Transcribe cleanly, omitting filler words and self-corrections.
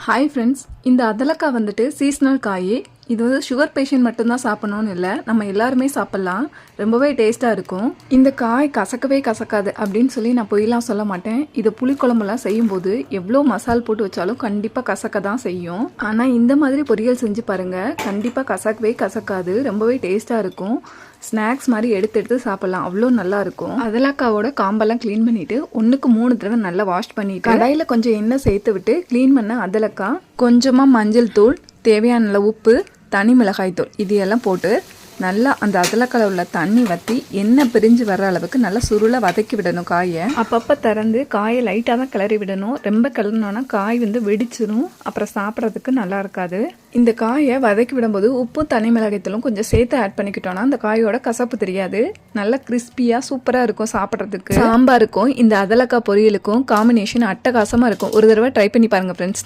Hi friends, இந்த அதலக்காய் வந்துட்டு seasonal காய். இது வந்து சுகர் பேஷண்ட் மட்டும்தான் சாப்பிட்ணுன்னு இல்லை, நம்ம எல்லாருமே சாப்பிட்லாம். ரொம்பவே டேஸ்ட்டாக இருக்கும். இந்த காய் கசக்கவே கசக்காது அப்படின்னு சொல்லி நான் பொய்லாம் சொல்ல மாட்டேன். இது புளிக்குழம்புலாம் செய்யும்போது எவ்வளோ மசால் போட்டு வச்சாலும் கண்டிப்பாக கசக்க தான் செய்யும். ஆனால் இந்த மாதிரி பொரியல் செஞ்சு பாருங்கள், கண்டிப்பாக கசக்கவே கசக்காது. ரொம்பவே டேஸ்ட்டாக இருக்கும். ஸ்நாக்ஸ் மாதிரி எடுத்து சாப்பிட்லாம், அவ்வளோ நல்லா இருக்கும். அதலக்காவோட காம்பெல்லாம் க்ளீன் பண்ணிவிட்டு 1க்கு 3 தடவை நல்லா வாஷ் பண்ணிவிட்டு கடாயில் கொஞ்சம் எண்ணெய் சேர்த்து விட்டு க்ளீன் பண்ண அதலக்காய், கொஞ்சமாக மஞ்சள் தூள், தேவையான உப்பு, தனி மிளகாய் தூள் இது எல்லாம் போட்டு நல்லா அந்த அதலக்காயில் உள்ள தண்ணி வற்றி எண்ணெய் பிரிஞ்சு வர்ற அளவுக்கு நல்லா சுருளை வதக்கி விடணும். காயை அப்பப்போ திறந்து காயை லைட்டாக தான் கிளறி விடணும். ரொம்ப கிளறினோன்னா காய் வந்து வெடிச்சிடும், அப்புறம் சாப்பிட்றதுக்கு நல்லா இருக்காது. இந்த காயை வதக்கி விடும்போது உப்பும் தனி மிளகாய்த்தூளும் கொஞ்சம் சேர்த்து ஆட் பண்ணிக்கிட்டோன்னா அந்த காயோட கசப்பு தெரியாது. நல்லா கிறிஸ்பியாக சூப்பராக இருக்கும் சாப்பிட்றதுக்கு. சாம்பாருக்கும் இந்த அதலக்காய் பொரியலுக்கும் காம்பினேஷன் அட்டகாசமாக இருக்கும். ஒரு தடவை ட்ரை பண்ணி பாருங்கள் ஃப்ரெண்ட்ஸ்.